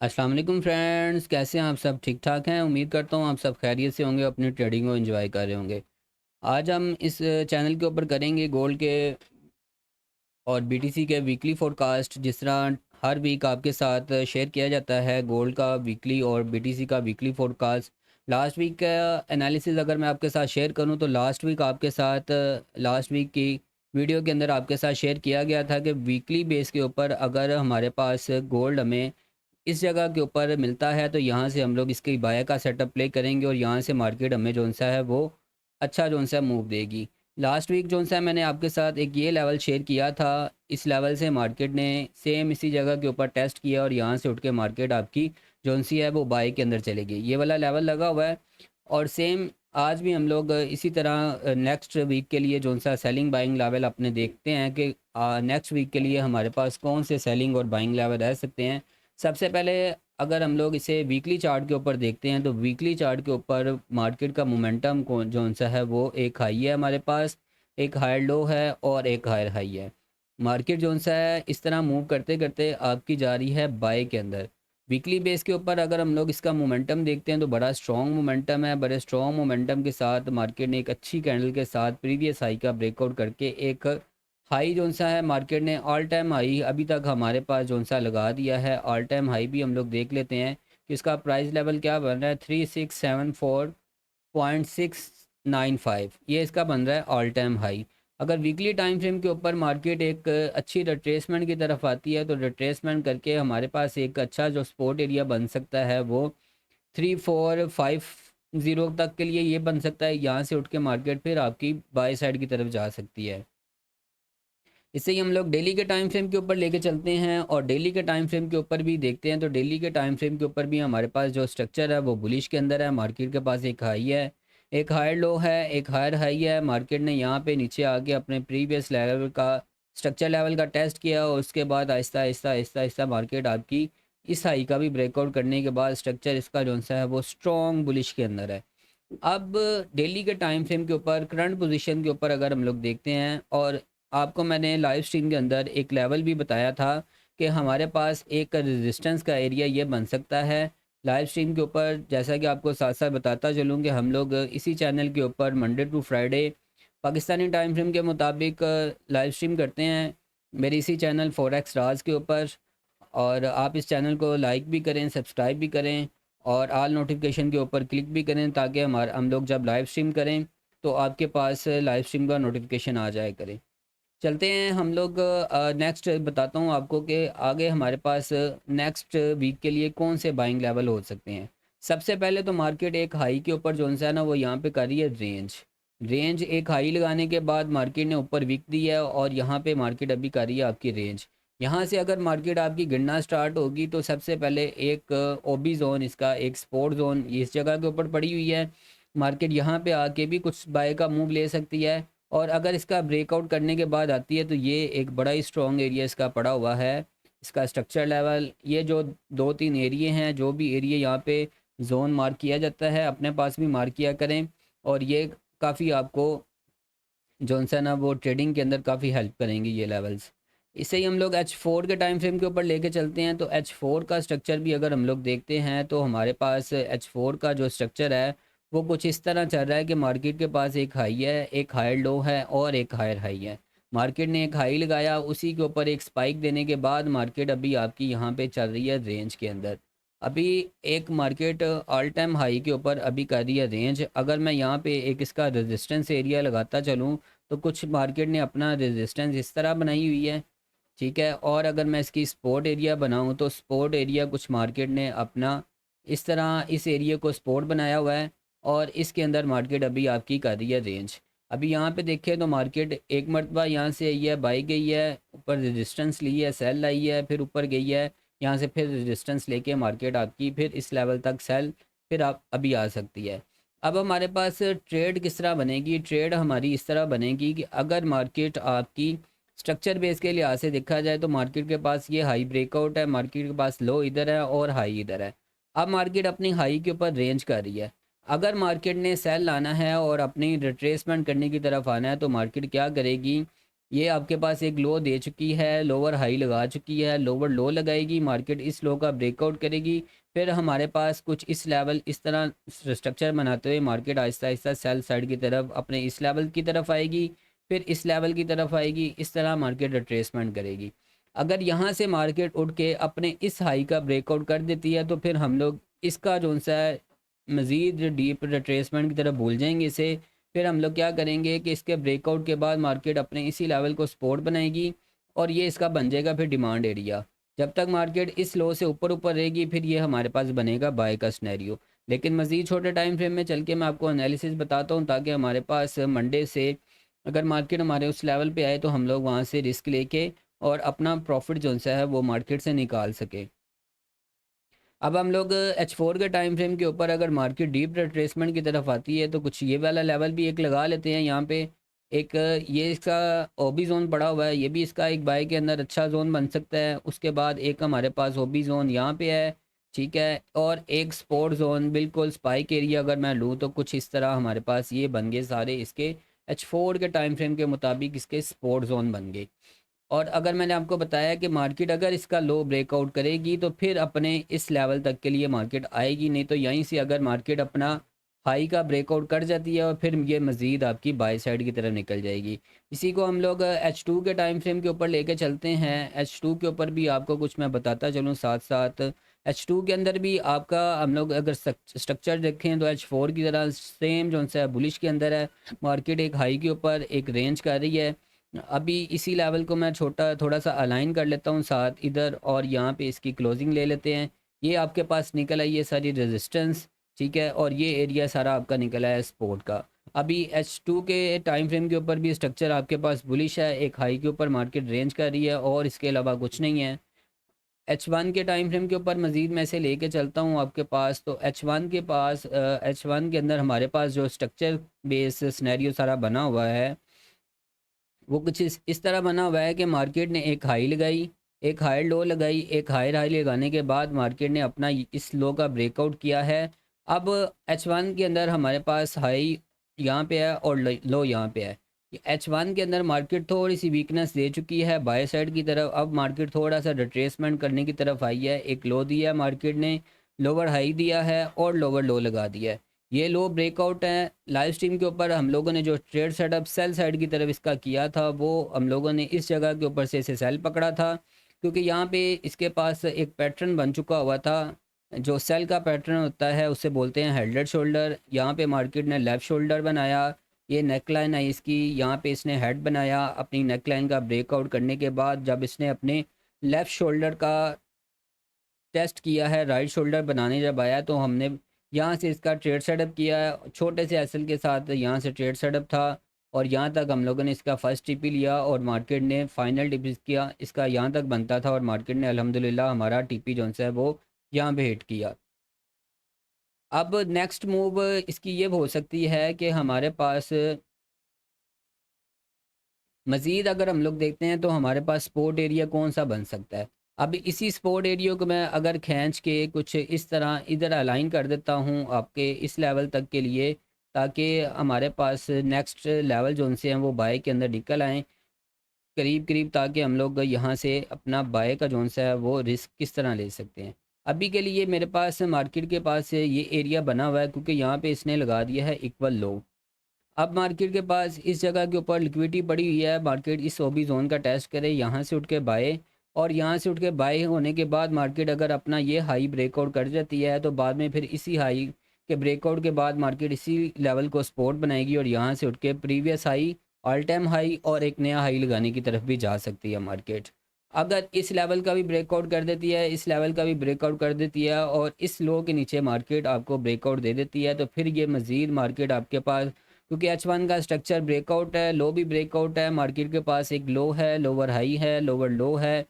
अस्सलाम वालेकुम फ्रेंड्स, कैसे हैं आप? सब ठीक ठाक हैं? उम्मीद करता हूँ आप सब खैरियत से होंगे, अपनी ट्रेडिंग को एंजॉय कर रहे होंगे। आज हम इस चैनल के ऊपर करेंगे गोल्ड के और बीटीसी के वीकली फोरकास्ट। जिस तरह हर वीक आपके साथ शेयर किया जाता है गोल्ड का वीकली और बीटीसी का वीकली फोरकास्ट। लास्ट वीक का एनालिसिस अगर मैं आपके साथ शेयर करूं तो लास्ट वीक आपके साथ लास्ट वीक की वीडियो के अंदर आपके साथ शेयर किया गया था कि वीकली बेस के ऊपर अगर हमारे पास गोल्ड हमें इस जगह के ऊपर मिलता है तो यहाँ से हम लोग इसकी बाय का सेटअप प्ले करेंगे और यहाँ से मार्केट हमें जौन सा है वो अच्छा जौन सा मूव देगी। लास्ट वीक जौन सा मैंने आपके साथ एक ये लेवल शेयर किया था, इस लेवल से मार्केट ने सेम इसी जगह के ऊपर टेस्ट किया और यहाँ से उठ के मार्केट आपकी जौन सी है वो बाय के अंदर चलेगी। ये वाला लेवल लगा हुआ है और सेम आज भी हम लोग इसी तरह नेक्स्ट वीक के लिए जौन सा सेलिंग बाइंग लेवल अपने देखते हैं कि नेक्स्ट वीक के लिए हमारे पास कौन से सेलिंग और बाइंग लेवल रह सकते हैं। सबसे पहले अगर हम लोग इसे वीकली चार्ट के ऊपर देखते हैं तो वीकली चार्ट के ऊपर मार्केट का मोमेंटम कौन जौन सा है वो एक हाई है हमारे पास, एक हायर लो है और एक हायर हाई है। मार्केट जौन सा है इस तरह मूव करते करते आपकी जा रही है बाय के अंदर। वीकली बेस के ऊपर अगर हम लोग इसका मोमेंटम देखते हैं तो बड़ा स्ट्रॉन्ग मोमेंटम है। बड़े स्ट्रॉन्ग मोमेंटम के साथ मार्केट ने एक अच्छी कैंडल के साथ प्रीवियस हाई का ब्रेकआउट करके एक हाई जौन सा है मार्केट ने ऑल टाइम हाई अभी तक हमारे पास जौन सा लगा दिया है। ऑल टाइम हाई भी हम लोग देख लेते हैं कि इसका प्राइस लेवल क्या बन रहा है, 3674.695, ये इसका बन रहा है ऑल टाइम हाई। अगर वीकली टाइम फ्रेम के ऊपर मार्केट एक अच्छी रिट्रेसमेंट की तरफ आती है तो रिट्रेसमेंट करके हमारे पास एक अच्छा जो सपोर्ट एरिया बन सकता है वो 3450 तक के लिए ये बन सकता है। यहाँ से उठ के मार्केट फिर आपकी बाय साइड की तरफ जा सकती है। इससे ही हम लोग डेली के टाइम फ्रेम के ऊपर लेके चलते हैं और डेली के टाइम फ्रेम के ऊपर भी देखते हैं तो डेली के टाइम फ्रेम के ऊपर भी हमारे पास जो स्ट्रक्चर है वो बुलिश के अंदर है। मार्केट के पास एक हाई है, एक हायर लो है, एक हायर हाई है। मार्केट ने यहाँ पे नीचे आके अपने प्रीवियस लेवल का स्ट्रक्चर लेवल का टेस्ट किया और उसके बाद आहिस्ता आहिस्ता आहिस्ता आहिस्ता मार्केट आपकी इस हाई का भी ब्रेकआउट करने के बाद स्ट्रक्चर इसका जो सा है वो स्ट्रॉन्ग बुलिश के अंदर है। अब डेली के टाइम फ्रेम के ऊपर करंट पोजीशन के ऊपर अगर हम लोग देखते हैं और आपको मैंने लाइव स्ट्रीम के अंदर एक लेवल भी बताया था कि हमारे पास एक रेजिस्टेंस का एरिया ये बन सकता है। लाइव स्ट्रीम के ऊपर जैसा कि आपको साथ साथ बताता चलूँ कि हम लोग इसी चैनल के ऊपर Monday to Friday Pakistani time frame के मुताबिक लाइव स्ट्रीम करते हैं मेरे इसी चैनल फॉरेक्स राज के ऊपर। और आप इस चैनल को लाइक भी करें, सब्सक्राइब भी करें और आल नोटिफिकेशन के ऊपर क्लिक भी करें ताकि हम लोग जब लाइव स्ट्रीम करें तो आपके पास लाइव स्ट्रीम का नोटिफिकेशन आ जाए करे। चलते हैं हम लोग नेक्स्ट बताता हूँ आपको कि आगे हमारे पास नेक्स्ट वीक के लिए कौन से बाइंग लेवल हो सकते हैं। सबसे पहले तो मार्केट एक हाई के ऊपर जो सा है ना वो यहाँ पे कर रही है रेंज। रेंज एक हाई लगाने के बाद मार्केट ने ऊपर वीक दी है और यहाँ पे मार्केट अभी कर रही है आपकी रेंज। यहाँ से अगर मार्केट आपकी गिरना स्टार्ट होगी तो सबसे पहले एक ओबी जोन, इसका एक सपोर्ट जोन इस जगह के ऊपर पड़ी हुई है। मार्केट यहाँ पे आके भी कुछ बाय का मूव ले सकती है और अगर इसका ब्रेकआउट करने के बाद आती है तो ये एक बड़ा ही स्ट्रॉन्ग एरिया इसका पड़ा हुआ है। इसका स्ट्रक्चर लेवल ये जो दो तीन एरिए हैं, जो भी एरिया यहाँ पे जोन मार्क किया जाता है अपने पास भी मार्क किया करें और ये काफ़ी आपको जो सा ना वो ट्रेडिंग के अंदर काफ़ी हेल्प करेंगे ये लेवल्स। इससे ही हम लोग H4 के टाइम फ्रेम के ऊपर लेके चलते हैं तो H4 का स्ट्रक्चर भी अगर हम लोग देखते हैं तो हमारे पास H4 का जो स्ट्रक्चर है वो कुछ इस तरह चल रहा है कि मार्केट के पास एक हाई है, एक हायर लो है और एक हायर हाई है। मार्केट ने एक हाई लगाया, उसी के ऊपर एक स्पाइक देने के बाद मार्केट अभी आपकी यहाँ पे चल रही है रेंज के अंदर। अभी एक मार्केट ऑल टाइम हाई के ऊपर अभी कर रही है रेंज। अगर मैं यहाँ पे एक इसका रेजिस्टेंस एरिया लगाता चलूँ तो कुछ मार्केट ने अपना रेजिस्टेंस इस तरह बनाई हुई है, ठीक है। और अगर मैं इसकी सपोर्ट एरिया बनाऊं तो सपोर्ट एरिया कुछ मार्केट ने अपना इस तरह इस एरिया को सपोर्ट बनाया हुआ है और इसके अंदर मार्केट अभी आपकी कर रही है रेंज। अभी यहाँ पे देखें तो मार्केट एक मरतबा यहाँ से आई है, बाई गई है, ऊपर रेजिस्टेंस ली है, सेल लाई है, फिर ऊपर गई है, यहाँ से फिर रेजिस्टेंस लेके मार्केट आपकी फिर इस लेवल तक सेल फिर आप अभी आ सकती है। अब हमारे पास ट्रेड किस तरह बनेगी? ट्रेड हमारी इस तरह बनेगी कि अगर मार्केट आपकी स्ट्रक्चर बेस के लिहाज से देखा जाए तो मार्केट के पास ये हाई ब्रेकआउट है, मार्केट के पास लो इधर है और हाई इधर है। अब मार्केट अपनी हाई के ऊपर रेंज कर रही है। अगर मार्केट ने सेल लाना है और अपनी रिट्रेसमेंट करने की तरफ आना है तो मार्केट क्या करेगी, ये आपके पास एक लो दे चुकी है, लोअर हाई लगा चुकी है, लोअर लो लगाएगी, मार्केट इस लो का ब्रेकआउट करेगी। फिर हमारे पास कुछ इस लेवल इस तरह स्ट्रक्चर बनाते हुए market Aahista Aahista sell side की तरफ अपने इस लेवल की तरफ आएगी, फिर इस लेवल की तरफ आएगी, इस तरह मार्केट रिट्रेसमेंट करेगी। अगर यहाँ से मार्केट उठ के अपने इस हाई का ब्रेकआउट कर देती है तो फिर हम लोग इसका जो सा है मज़ीद डीप रिट्रेसमेंट की तरफ भूल जाएंगे इसे। फिर हम लोग क्या करेंगे कि इसके ब्रेकआउट के बाद मार्केट अपने इसी लेवल को सपोर्ट बनाएगी और ये इसका बन जाएगा फिर डिमांड एरिया। जब तक मार्केट इस लो से ऊपर ऊपर रहेगी फिर ये हमारे पास बनेगा बाय का सिनेरियो। लेकिन मज़ीद छोटे टाइम फ्रेम में चल के मैं आपको एनालिसिस बताता हूँ ताकि हमारे पास मंडे से अगर मार्केट हमारे उस लेवल पे आए तो हम लोग वहाँ से रिस्क लेके और अपना प्रॉफिट जो सा है वो मार्केट से निकाल सके। अब हम लोग H4 के टाइम फ्रेम के ऊपर अगर मार्केट डीप रिट्रेसमेंट की तरफ आती है तो कुछ ये वाला लेवल भी एक लगा लेते हैं यहाँ पे। एक ये इसका ओबी जोन पड़ा हुआ है, ये भी इसका एक बाय के अंदर अच्छा जोन बन सकता है। उसके बाद एक हमारे पास ओबी जोन यहाँ पे है, ठीक है, और एक स्पोर्ट जोन बिल्कुल स्पाइक एरिया अगर मैं लूँ तो कुछ इस तरह हमारे पास ये बन गए सारे इसके H4 के टाइम फ्रेम के मुताबिक इसके स्पोर्ट जोन बन गए। और अगर मैंने आपको बताया कि मार्केट अगर इसका लो ब्रेकआउट करेगी तो फिर अपने इस लेवल तक के लिए मार्केट आएगी, नहीं तो यहीं से अगर मार्केट अपना हाई का ब्रेकआउट कर जाती है और फिर ये मज़ीद आपकी बाय साइड की तरफ निकल जाएगी। इसी को हम लोग H2 के टाइम फ्रेम के ऊपर लेके चलते हैं। H2 के ऊपर भी आपको कुछ मैं बताता चलूँ साथ साथ। H2 के अंदर भी आपका हम लोग अगर स्ट्रक्चर देखें तो H4 की तरह सेम जो सा बुलिश के अंदर है। मार्केट एक हाई के ऊपर एक रेंज कर रही है। अभी इसी लेवल को मैं छोटा थोड़ा सा अलाइन कर लेता हूँ साथ इधर, और यहाँ पे इसकी क्लोजिंग ले लेते हैं। ये आपके पास निकल आई है सारी रेजिस्टेंस, ठीक है, और ये एरिया सारा आपका निकला है सपोर्ट का। अभी H2 के टाइम फ्रेम के ऊपर भी स्ट्रक्चर आपके पास बुलिश है, एक हाई के ऊपर मार्केट रेंज कर रही है और इसके अलावा कुछ नहीं है। H1 के टाइम फ्रेम के ऊपर मज़ीद मैं इसे लेके चलता हूँ आपके पास। तो H1 के पास H1 के अंदर हमारे पास जो स्ट्रक्चर बेस सिनेरियो सारा बना हुआ है वो कुछ इस तरह बना हुआ है कि मार्केट ने एक हाई लगाई, एक हाई लो लगाई, एक हाई हाई लगाने के बाद मार्केट ने अपना इस लो का ब्रेकआउट किया है। अब H1 के अंदर हमारे पास हाई यहाँ पे है और लो यहाँ पे है। H1 के अंदर मार्केट थोड़ी सी वीकनेस दे चुकी है बाय साइड की तरफ। अब मार्केट थोड़ा सा रिट्रेसमेंट करने की तरफ आई है। एक लो दिया है मार्केट ने, लोअर हाई दिया है और लोअर लो लगा दिया है। ये लो ब्रेकआउट है। लाइव स्ट्रीम के ऊपर हम लोगों ने जो ट्रेड सेटअप सेल साइड की तरफ इसका किया था वो हम लोगों ने इस जगह के ऊपर से इसे सेल पकड़ा था, क्योंकि यहाँ पे इसके पास एक पैटर्न बन चुका हुआ था। जो सेल का पैटर्न होता है उसे बोलते हैं हेड शोल्डर। यहाँ पे मार्केट ने लेफ़्ट शोल्डर बनाया, ये नेकलाइन है इसकी, यहाँ पे इसने हेड बनाया। अपनी नेकलाइन का ब्रेकआउट करने के बाद जब इसने अपने लेफ़्ट शोल्डर का टेस्ट किया है, राइट शोल्डर बनाने जब आया तो हमने यहाँ से इसका ट्रेड सेटअप किया है छोटे से एसएल के साथ। यहाँ से ट्रेड सेटअप था और यहाँ तक हम लोगों ने इसका फर्स्ट टीपी लिया और मार्केट ने फाइनल टीपी किया। इसका यहाँ तक बनता था और मार्केट ने अल्हम्दुलिल्लाह हमारा टीपी जो है वो यहाँ पे हिट किया। अब नेक्स्ट मूव इसकी ये हो सकती है कि हमारे पास मज़ीद अगर हम लोग देखते हैं तो हमारे पास स्पोर्ट एरिया कौन सा बन सकता है। अब इसी स्पोर्ट एरिया को मैं अगर खींच के कुछ इस तरह इधर अलाइन कर देता हूँ आपके इस लेवल तक के लिए, ताकि हमारे पास नेक्स्ट लेवल जो उनसे हैं वो बाय के अंदर निकल आएँ करीब करीब, ताकि हम लोग यहाँ से अपना बाय का जोन सा है वो रिस्क किस तरह ले सकते हैं। अभी के लिए मेरे पास मार्केट के पास ये एरिया बना हुआ है क्योंकि यहाँ पे इसने लगा दिया है इक्वल लो। अब मार्केट के पास इस जगह के ऊपर लिक्विडिटी पड़ी हुई है। मार्केट इस ओबी जोन का टेस्ट करे, यहाँ से उठ के बाय, और यहाँ से उठ के बाय होने के बाद मार्केट अगर अपना ये हाई ब्रेकआउट कर जाती है तो बाद में फिर इसी हाई के ब्रेकआउट के बाद मार्केट इसी लेवल को सपोर्ट बनाएगी और यहाँ से उठ के previous high, all time high और एक नया हाई लगाने की तरफ भी जा सकती है मार्केट। अगर इस लेवल का भी ब्रेकआउट कर देती है, इस लेवल का भी ब्रेकआउट कर देती है और इस लो के नीचे मार्केट आपको ब्रेकआउट दे देती है तो फिर ये मज़ीद मार्केट आपके पास, क्योंकि H1 का स्ट्रक्चर ब्रेकआउट है, लो भी ब्रेकआउट है, मार्केट के पास एक लो है, लोअर हाई है, लोअर लो है।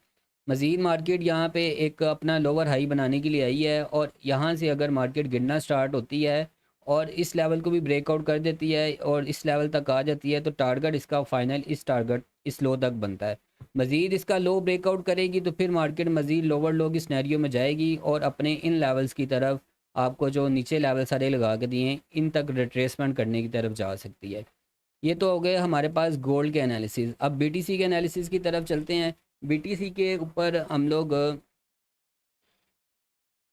मज़ीद मार्केट यहाँ पे एक अपना लोअर हाई बनाने के लिए आई है और यहाँ से अगर मार्केट गिरना स्टार्ट होती है और इस लेवल को भी ब्रेकआउट कर देती है और इस लेवल तक आ जाती है तो टारगेट इसका फाइनल इस टारगेट इस लो तक बनता है। मज़ीद इसका लो ब्रेकआउट करेगी तो फिर मार्केट मज़ीद लोअर लो की सिनेरियो में जाएगी और अपने इन लेवल्स की तरफ आपको जो नीचे लेवल सारे लगा के दिए हैं इन तक रिट्रेसमेंट करने की तरफ जा सकती है। ये तो हो गए हमारे पास गोल्ड के एनालिसिस। अब बीटीसी के एनालिसिस की तरफ चलते हैं। बीटीसी के ऊपर हम लोग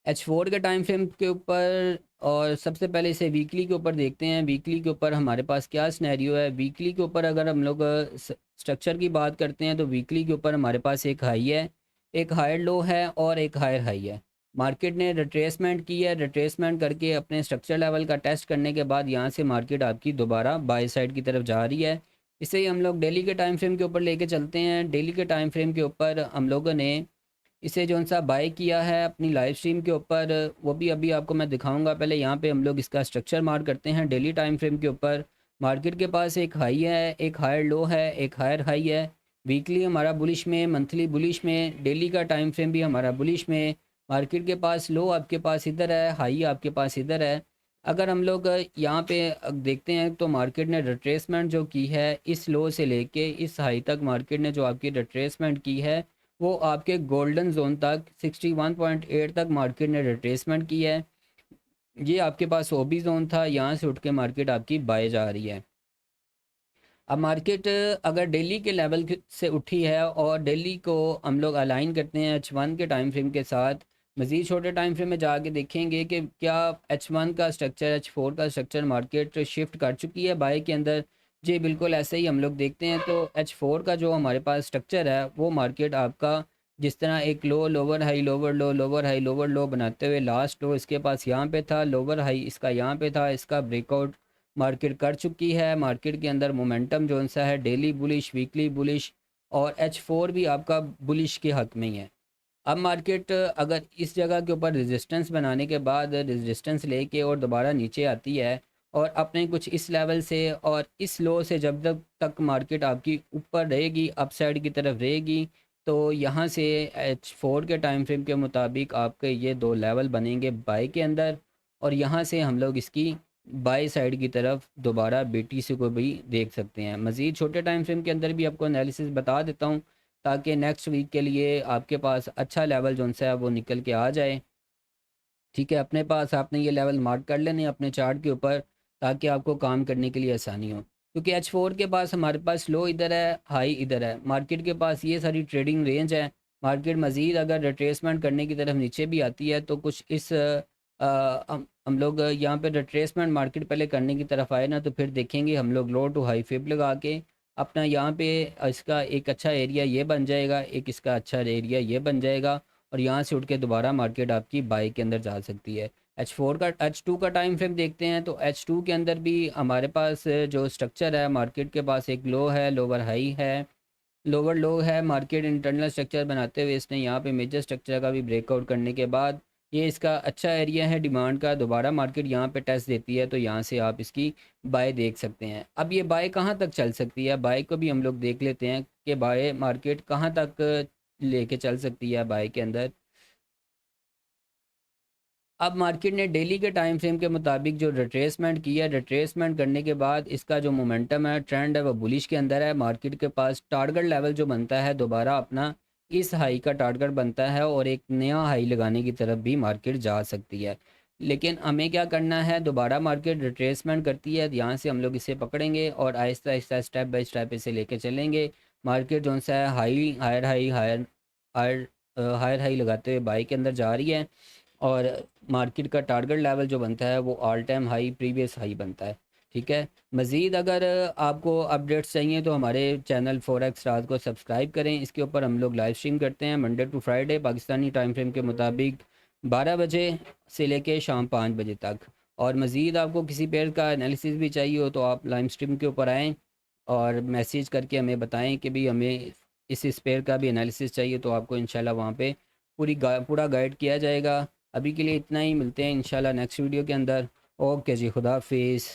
H4 के टाइम फ्रेम के ऊपर, और सबसे पहले इसे वीकली के ऊपर देखते हैं। वीकली के ऊपर हमारे पास क्या सिनेरियो है। वीकली के ऊपर अगर हम लोग स्ट्रक्चर की बात करते हैं तो वीकली के ऊपर हमारे पास एक हाई है, एक हायर लो है और एक हायर हाई है। मार्केट ने रिट्रेसमेंट की है, रिट्रेसमेंट करके अपने स्ट्रक्चर लेवल का टेस्ट करने के बाद यहाँ से मार्केट आपकी दोबारा बाय साइड की तरफ जा रही है। इसे ही हम लोग डेली के टाइम फ्रेम के ऊपर लेके चलते हैं। डेली के टाइम फ्रेम के ऊपर हम लोगों ने इसे जो सा बाय किया है अपनी लाइव स्ट्रीम के ऊपर, वो भी अभी आपको मैं दिखाऊंगा। पहले यहाँ पे हम लोग इसका स्ट्रक्चर मार्क करते हैं। डेली टाइम फ्रेम के ऊपर मार्केट के पास एक हाई है, एक हायर लो है, एक हायर हाई है। वीकली हमारा बुलिश में, मंथली बुलिश में, डेली का टाइम फ्रेम भी हमारा बुलिश में। मार्केट के पास लो आपके पास इधर है, हाई आपके पास इधर है। अगर हम लोग यहाँ पे देखते हैं तो मार्केट ने रिट्रेसमेंट जो की है इस लो से लेके इस हाई तक, मार्केट ने जो आपकी रिट्रेसमेंट की है वो आपके गोल्डन जोन तक 61.8 तक मार्केट ने रिट्रेसमेंट की है। ये आपके पास ओबी जोन था, यहाँ से उठ के मार्केट आपकी बाय जा रही है। अब मार्केट अगर डेली के लेवल से उठी है और डेली को हम लोग अलाइन करते हैं H1 के टाइम फ्रेम के साथ, मज़ीद छोटे टाइम फ्रेम में जाके देखेंगे कि क्या H1 का स्ट्रक्चर, H4 का स्ट्रक्चर मार्केट शिफ्ट कर चुकी है बाय के अंदर। जी बिल्कुल ऐसे ही हम लोग देखते हैं तो H4 का जो हमारे पास स्ट्रक्चर है वो मार्केट आपका जिस तरह एक low, lower high, lower low, lower high, lower low बनाते हुए लास्ट लो इसके पास यहाँ पे था, लोअर हाई इसका यहाँ पे था, इसका ब्रेकआउट मार्केट कर चुकी है। मार्केट के अंदर मोमेंटम जो सा है डेली बुलिश, वीकली बुलिश और H4 भी आपका बुलिश के हक में ही है। अब मार्केट अगर इस जगह के ऊपर रेजिस्टेंस बनाने के बाद रेजिस्टेंस लेके और दोबारा नीचे आती है और अपने कुछ इस लेवल से और इस लो से जब तक मार्केट आपकी ऊपर रहेगी, अपसाइड की तरफ रहेगी, तो यहाँ से H4 के टाइम फ्रेम के मुताबिक आपके ये दो लेवल बनेंगे बाय के अंदर। और यहाँ से हम लोग इसकी बाय साइड की तरफ दोबारा BTC को भी देख सकते हैं। मज़ीद छोटे टाइम फ्रेम के अंदर भी आपको एनालिसिस बता देता हूँ ताकि नेक्स्ट वीक के लिए आपके पास अच्छा लेवल जो सा है वो निकल के आ जाए। ठीक है, अपने पास आपने ये लेवल मार्क कर लेने अपने चार्ट के ऊपर ताकि आपको काम करने के लिए आसानी हो। क्योंकि H4 के पास हमारे पास लो इधर है, हाई इधर है, मार्केट के पास ये सारी ट्रेडिंग रेंज है। मार्केट मज़ीद अगर रिट्रेसमेंट करने की तरफ नीचे भी आती है तो कुछ इस हम लोग यहाँ पे रिट्रेसमेंट मार्केट पहले करने की तरफ आए ना तो फिर देखेंगे हम लोग लो टू हाई फिब लगा के अपना यहाँ पे इसका एक अच्छा एरिया ये बन जाएगा, एक इसका अच्छा एरिया ये बन जाएगा और यहाँ से उठ के दोबारा मार्केट आपकी बाई के अंदर जा सकती है। H4 का, H2 का टाइम फ्रेम देखते हैं तो H2 के अंदर भी हमारे पास जो स्ट्रक्चर है मार्केट के पास एक लो है, लोअर हाई है, लोअर लो है। मार्केट इंटरनल स्ट्रक्चर बनाते हुए इसने यहाँ पे मेजर स्ट्रक्चर का भी ब्रेकआउट करने के बाद ये इसका अच्छा एरिया है डिमांड का, दोबारा मार्केट यहाँ पे टेस्ट देती है तो यहाँ से आप इसकी बाय देख सकते हैं। अब ये बाय कहाँ तक चल सकती है, बाय को भी हम लोग देख लेते हैं कि बाय मार्केट कहाँ तक लेके चल सकती है बाय के अंदर। अब मार्केट ने डेली के टाइम फ्रेम के मुताबिक जो रिट्रेसमेंट किया, रिट्रेसमेंट करने के बाद इसका जो मोमेंटम है, ट्रेंड है, वो बुलिश के अंदर है। मार्केट के पास टारगेट लेवल जो बनता है दोबारा अपना इस हाई का टारगेट बनता है और एक नया हाई लगाने की तरफ भी मार्केट जा सकती है। लेकिन हमें क्या करना है, दोबारा मार्केट रिट्रेसमेंट करती है, यहाँ से हम लोग इसे पकड़ेंगे और Aahista Aahista step by step इसे लेके चलेंगे। मार्केट जो सा है high higher high higher higher higher high लगाते हुए बाई के अंदर जा रही है और मार्केट का टारगेट लेवल जो बनता है वो all time high, previous high बनता है। ठीक है, मज़ीद अगर आपको अपडेट्स चाहिए तो हमारे चैनल फॉरेक्स रात को सब्सक्राइब करें। इसके ऊपर हम लोग लाइव स्ट्रीम करते हैं Monday to Friday Pakistani time frame के मुताबिक 12 बजे से लेके शाम 5 बजे तक। और मज़ीद आपको किसी पेयर का एनालिसिस भी चाहिए हो तो आप लाइव स्ट्रीम के ऊपर आएँ और मैसेज करके हमें बताएं कि भी हमें इस पेयर का भी एनालिसिस चाहिए, तो आपको इंशाल्लाह वहाँ पे पूरा गाइड किया जाएगा। अभी के लिए इतना ही, मिलते हैं इंशाल्लाह नेक्स्ट वीडियो के अंदर। ओके जी, खुदा हाफिज़।